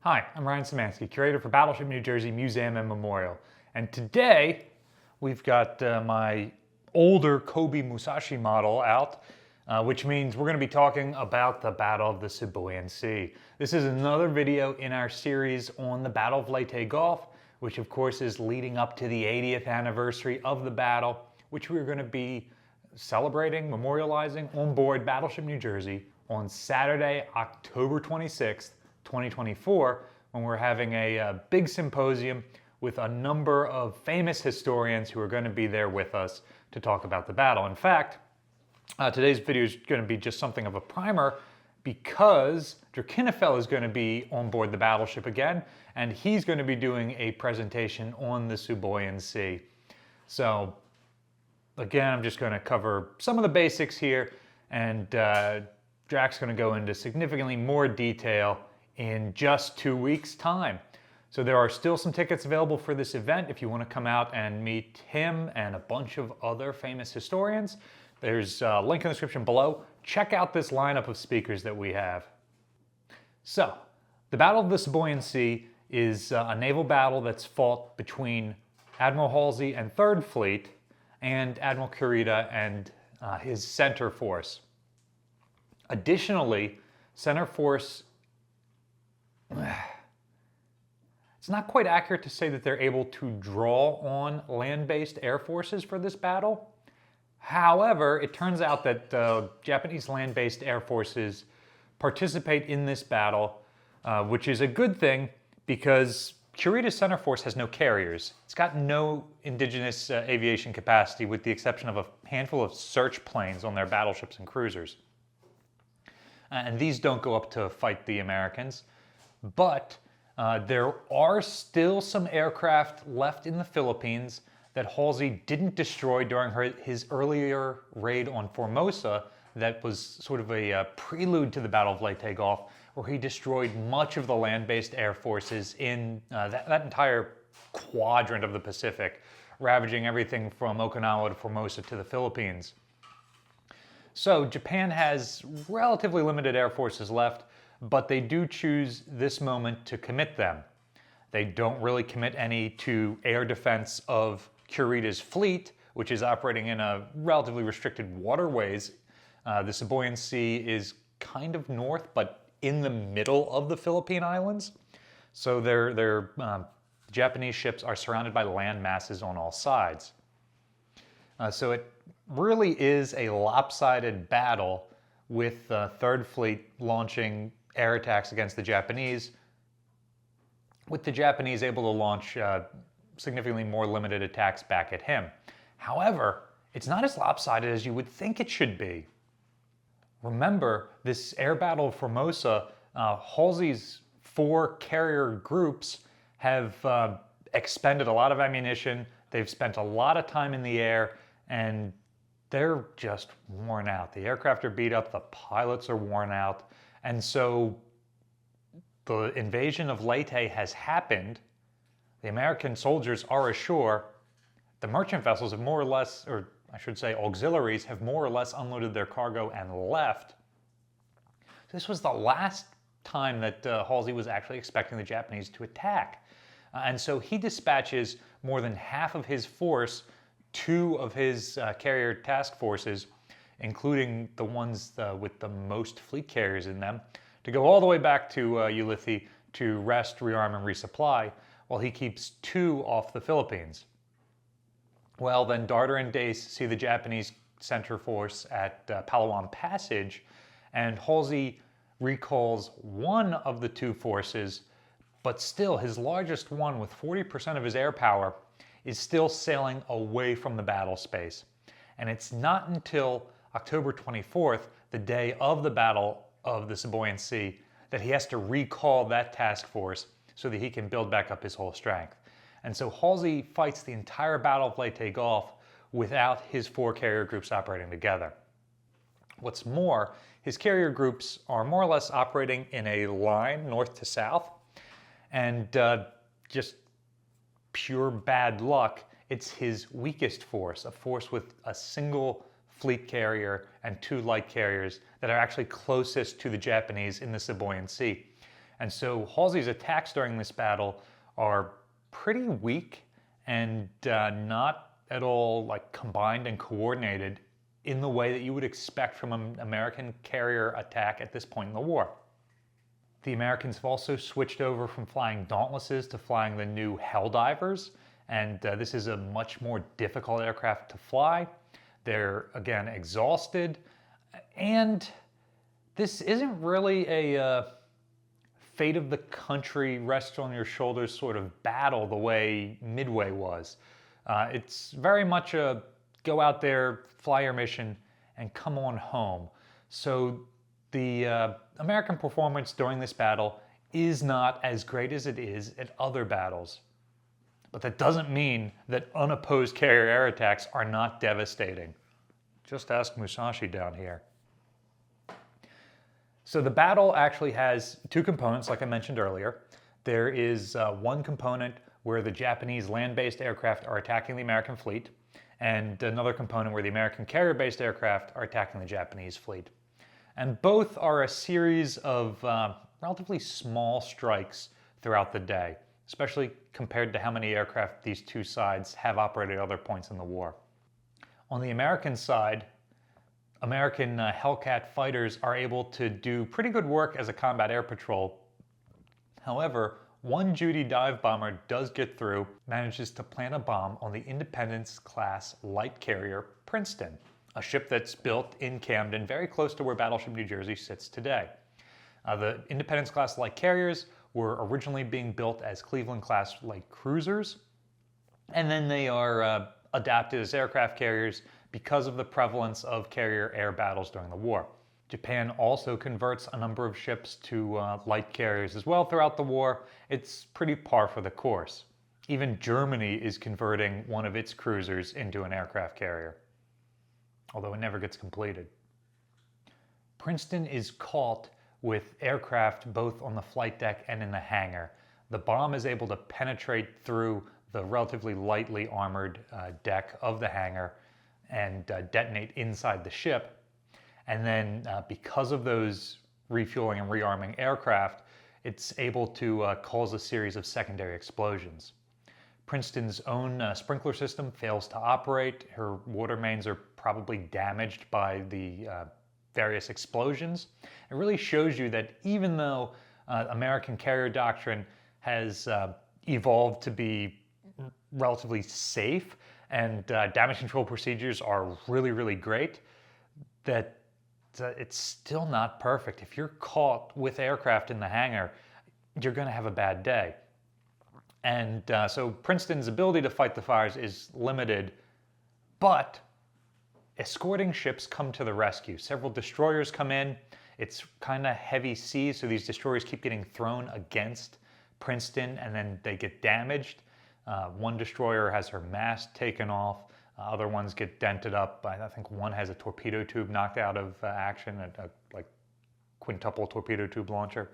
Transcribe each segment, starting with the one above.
Hi, I'm Ryan Szymanski, curator for Battleship New Jersey Museum and Memorial. And today we've got my older Kobe Musashi model out, which means we're going to be talking about the Battle of the Sibuyan Sea. This is another video in our series on the Battle of Leyte Gulf, which of course is leading up to the 80th anniversary of the battle, which we're going to be celebrating, memorializing on board Battleship New Jersey on Saturday, October 26th, 2024, when we're having a big symposium with a number of famous historians who are going to be there with us to talk about the battle. In fact, today's video is going to be just something of a primer because Kinefel is going to be on board the battleship again, and he's going to be doing a presentation on the Sibuyan Sea. So again, I'm just going to cover some of the basics here, and Jack's going to go into significantly more detail in just 2 weeks' time. So there are still some tickets available for this event if you want to come out and meet him and a bunch of other famous historians. There's a link in the description below. Check out this lineup of speakers that we have. So, the Battle of the Sibuyan Sea is a naval battle that's fought between Admiral Halsey and 3rd Fleet and Admiral Kurita and his center force. Additionally, center force, it's not quite accurate to say that they're able to draw on land-based air forces for this battle. However, it turns out that Japanese land-based air forces participate in this battle, which is a good thing because Kurita's center force has no carriers. It's got no indigenous aviation capacity with the exception of a handful of search planes on their battleships and cruisers. And these don't go up to fight the Americans. But there are still some aircraft left in the Philippines that Halsey didn't destroy during his earlier raid on Formosa that was sort of a prelude to the Battle of Leyte Gulf, where he destroyed much of the land-based air forces in that entire quadrant of the Pacific, ravaging everything from Okinawa to Formosa to the Philippines. So Japan has relatively limited air forces left, but they do choose this moment to commit them. They don't really commit any to air defense of Kurita's fleet, which is operating in a relatively restricted waterways. The Sibuyan Sea is kind of north, but in the middle of the Philippine Islands. So their Japanese ships are surrounded by land masses on all sides. So it really is a lopsided battle with 3rd Fleet launching air attacks against the Japanese, with the Japanese able to launch significantly more limited attacks back at him. However, it's not as lopsided as you would think it should be. Remember, this air battle of Formosa, Halsey's 4 carrier groups have expended a lot of ammunition, they've spent a lot of time in the air, and they're just worn out. The aircraft are beat up, the pilots are worn out, and so the invasion of Leyte has happened. The American soldiers are ashore. The merchant vessels have more or less, or I should say auxiliaries, have more or less unloaded their cargo and left. This was the last time that Halsey was actually expecting the Japanese to attack. And so he dispatches more than half of his force, 2 of his carrier task forces, including the ones with the most fleet carriers in them, to go all the way back to Ulithi to rest, rearm, and resupply, while he keeps 2 off the Philippines. Well, then Darter and Dace see the Japanese center force at Palawan Passage, and Halsey recalls 1 of the 2 forces, but still his largest one, with 40% of his air power, is still sailing away from the battle space. And it's not until October 24th, the day of the Battle of the Sibuyan Sea, that he has to recall that task force so that he can build back up his whole strength. And so Halsey fights the entire Battle of Leyte Gulf without his 4 carrier groups operating together. What's more, his carrier groups are more or less operating in a line north to south, and just pure bad luck, it's his weakest force, a force with a single fleet carrier and 2 light carriers that are actually closest to the Japanese in the Sibuyan Sea. And so Halsey's attacks during this battle are pretty weak and not at all like combined and coordinated in the way that you would expect from an American carrier attack at this point in the war. The Americans have also switched over from flying Dauntlesses to flying the new Helldivers, and this is a much more difficult aircraft to fly. They're, again, exhausted, and this isn't really a fate of the country rests on your shoulders sort of battle the way Midway was. It's very much a go out there, fly your mission, and come on home. So the American performance during this battle is not as great as it is at other battles. But that doesn't mean that unopposed carrier air attacks are not devastating. Just ask Musashi down here. So the battle actually has two components, like I mentioned earlier. There is one component where the Japanese land-based aircraft are attacking the American fleet, and another component where the American carrier-based aircraft are attacking the Japanese fleet. And both are a series of relatively small strikes throughout the day, especially compared to how many aircraft these two sides have operated at other points in the war. On the American side, American Hellcat fighters are able to do pretty good work as a combat air patrol. However, one Judy dive bomber does get through, manages to plant a bomb on the Independence-class light carrier Princeton, a ship that's built in Camden, very close to where Battleship New Jersey sits today. The Independence-class light carriers were originally being built as Cleveland-class light cruisers, and then they are adapted as aircraft carriers because of the prevalence of carrier air battles during the war. Japan also converts a number of ships to light carriers as well throughout the war. It's pretty par for the course. Even Germany is converting one of its cruisers into an aircraft carrier, although it never gets completed. Princeton is caught with aircraft both on the flight deck and in the hangar. The bomb is able to penetrate through the relatively lightly armored deck of the hangar and detonate inside the ship. And then because of those refueling and rearming aircraft, it's able to cause a series of secondary explosions. Princeton's own sprinkler system fails to operate. Her water mains are probably damaged by the various explosions. It really shows you that even though American carrier doctrine has evolved to be relatively safe and damage control procedures are really, really great, that it's still not perfect. If you're caught with aircraft in the hangar, you're going to have a bad day. And so Princeton's ability to fight the fires is limited, but escorting ships come to the rescue. Several destroyers come in. It's kind of heavy seas, so these destroyers keep getting thrown against Princeton and then they get damaged. One destroyer has her mast taken off. Other ones get dented up. I think one has a torpedo tube knocked out of action, a like quintuple torpedo tube launcher.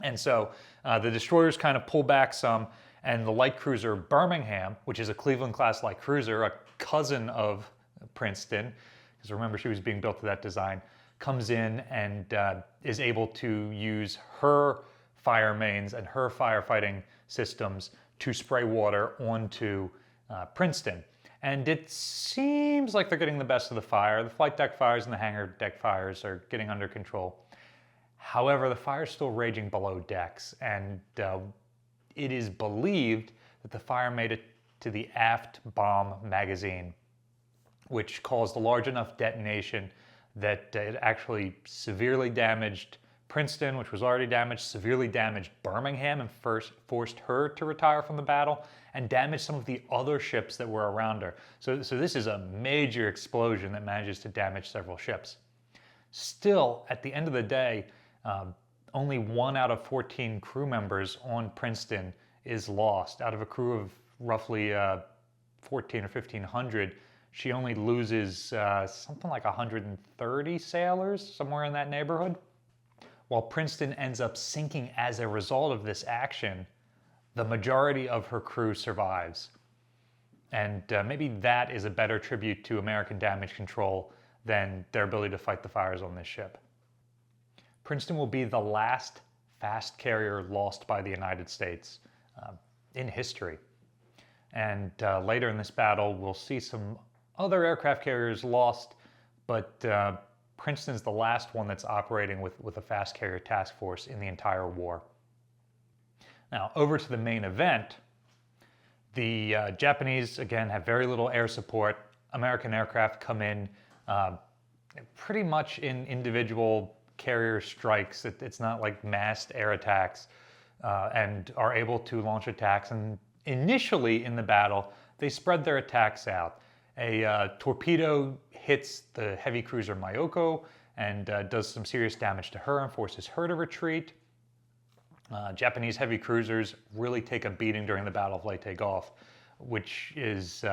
And so the destroyers kind of pull back some, and the light cruiser Birmingham, which is a Cleveland-class light cruiser, a cousin of Princeton, because remember she was being built to that design, comes in and is able to use her fire mains and her firefighting systems to spray water onto Princeton. And it seems like they're getting the best of the fire. The flight deck fires and the hangar deck fires are getting under control. However, the fire is still raging below decks, and it is believed that the fire made it to the aft bomb magazine, which caused a large enough detonation that it actually severely damaged Princeton, which was already damaged, severely damaged Birmingham and forced her to retire from the battle, and damaged some of the other ships that were around her. So this is a major explosion that manages to damage several ships. Still, at the end of the day, only 1 out of 14 crew members on Princeton is lost. Out of a crew of roughly 14 or 1,500, she only loses something like 130 sailors, somewhere in that neighborhood. While Princeton ends up sinking as a result of this action, the majority of her crew survives. And maybe that is a better tribute to American damage control than their ability to fight the fires on this ship. Princeton will be the last fast carrier lost by the United States in history. And later in this battle, we'll see some other aircraft carriers lost, but Princeton's the last one that's operating with a fast carrier task force in the entire war. Now, over to the main event. The Japanese, again, have very little air support. American aircraft come in pretty much in individual carrier strikes. It's not like massed air attacks, and are able to launch attacks. And initially in the battle, they spread their attacks out. A torpedo hits the heavy cruiser Myoko and does some serious damage to her and forces her to retreat. Japanese heavy cruisers really take a beating during the Battle of Leyte Gulf, which is,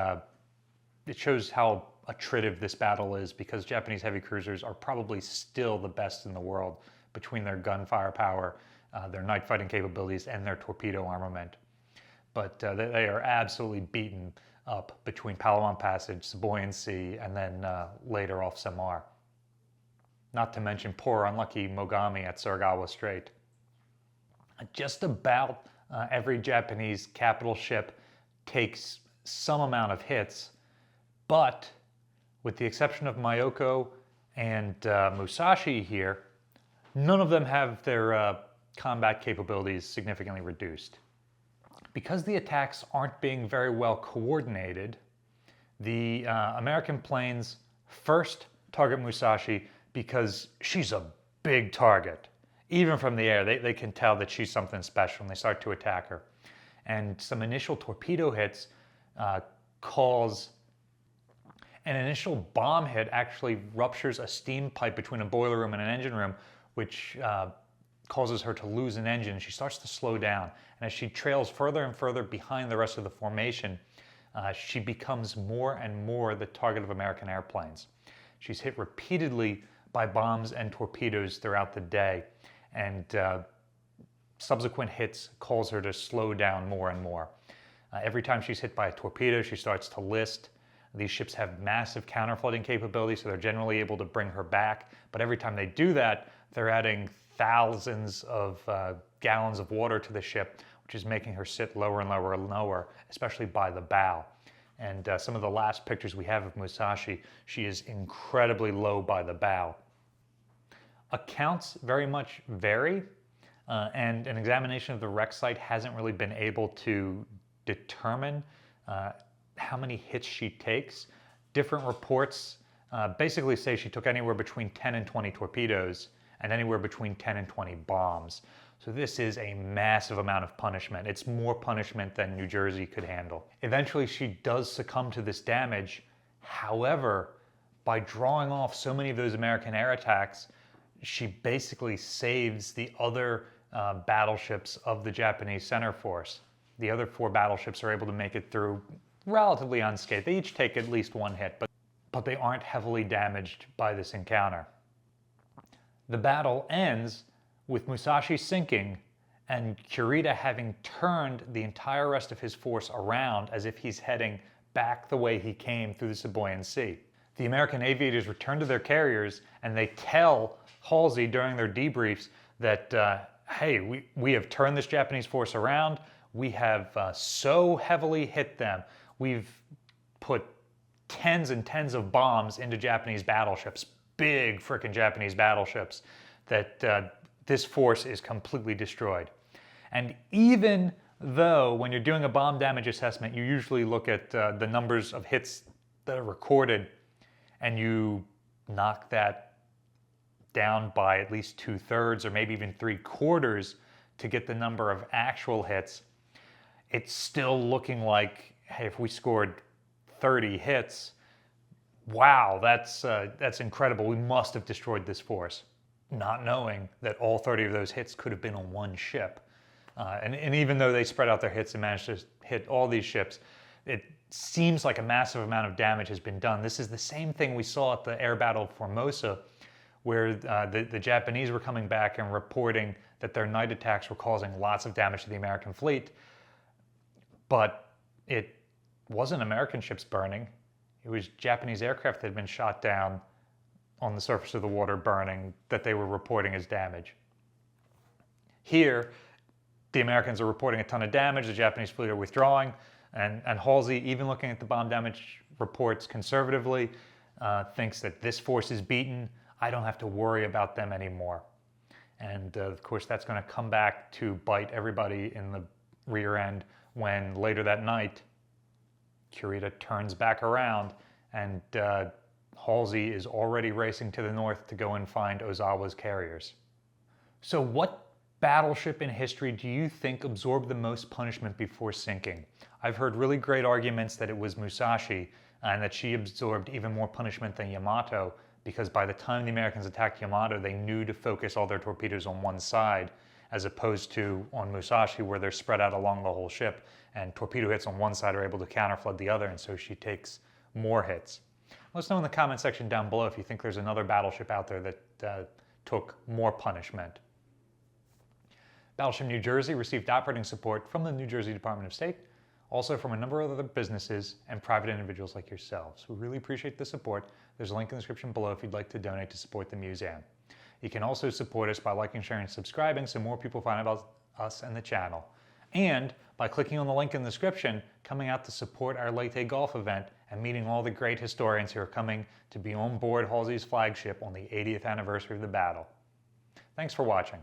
it shows how attritive this battle is, because Japanese heavy cruisers are probably still the best in the world between their gun firepower, their night fighting capabilities, and their torpedo armament. But they are absolutely beaten up between Palawan Passage, Sibuyan Sea, and then later off Samar. Not to mention poor unlucky Mogami at Suragawa Strait. Just about every Japanese capital ship takes some amount of hits, but with the exception of Myoko and Musashi here, none of them have their combat capabilities significantly reduced. Because the attacks aren't being very well coordinated, the American planes first target Musashi because she's a big target. Even from the air, they can tell that she's something special, and they start to attack her. And some initial torpedo hits cause an initial bomb hit actually ruptures a steam pipe between a boiler room and an engine room, which causes her to lose an engine. She starts to slow down. And as she trails further and further behind the rest of the formation, she becomes more and more the target of American airplanes. She's hit repeatedly by bombs and torpedoes throughout the day, and subsequent hits cause her to slow down more and more. Every time she's hit by a torpedo, she starts to list. These ships have massive counterflooding capability, so they're generally able to bring her back. But every time they do that, they're adding thousands of gallons of water to the ship, which is making her sit lower and lower and lower, especially by the bow. And some of the last pictures we have of Musashi, she is incredibly low by the bow. Accounts very much vary, and an examination of the wreck site hasn't really been able to determine how many hits she takes. Different reports basically say she took anywhere between 10 and 20 torpedoes and anywhere between 10 and 20 bombs. So this is a massive amount of punishment. It's more punishment than New Jersey could handle. Eventually she does succumb to this damage. However, by drawing off so many of those American air attacks, she basically saves the other battleships of the Japanese center force. The other 4 battleships are able to make it through relatively unscathed. They each take at least one hit, but they aren't heavily damaged by this encounter. The battle ends with Musashi sinking and Kurita having turned the entire rest of his force around as if he's heading back the way he came through the Sibuyan Sea. The American aviators return to their carriers and they tell Halsey during their debriefs that, hey, we have turned this Japanese force around. We have so heavily hit them. We've put tens and tens of bombs into Japanese battleships, big frickin' Japanese battleships, that this force is completely destroyed. And even though when you're doing a bomb damage assessment, you usually look at the numbers of hits that are recorded, and you knock that down by at least 2/3 or maybe even 3/4 to get the number of actual hits, it's still looking like, hey, if we scored 30 hits, wow, that's incredible. We must have destroyed this force. Not knowing that all 30 of those hits could have been on one ship. And even though they spread out their hits and managed to hit all these ships, it seems like a massive amount of damage has been done. This is the same thing we saw at the air battle of Formosa, where the Japanese were coming back and reporting that their night attacks were causing lots of damage to the American fleet. But it wasn't American ships burning. It was Japanese aircraft that had been shot down on the surface of the water burning that they were reporting as damage. Here, the Americans are reporting a ton of damage, the Japanese fleet are withdrawing, and Halsey, even looking at the bomb damage reports conservatively, thinks that this force is beaten. I don't have to worry about them anymore. And of course, that's going to come back to bite everybody in the rear end when later that night, Kurita turns back around and Halsey is already racing to the north to go and find Ozawa's carriers. So what battleship in history do you think absorbed the most punishment before sinking? I've heard really great arguments that it was Musashi and that she absorbed even more punishment than Yamato, because by the time the Americans attacked Yamato, they knew to focus all their torpedoes on one side, as opposed to on Musashi, where they're spread out along the whole ship, and torpedo hits on one side are able to counterflood the other, and so she takes more hits. Let us know in the comment section down below if you think there's another battleship out there that took more punishment. Battleship New Jersey received operating support from the New Jersey Department of State, also from a number of other businesses and private individuals like yourselves. We really appreciate the support. There's a link in the description below if you'd like to donate to support the museum. You can also support us by liking, sharing, and subscribing so more people find about us and the channel. And by clicking on the link in the description, coming out to support our Leyte Gulf event and meeting all the great historians who are coming to be on board Halsey's flagship on the 80th anniversary of the battle. Thanks for watching.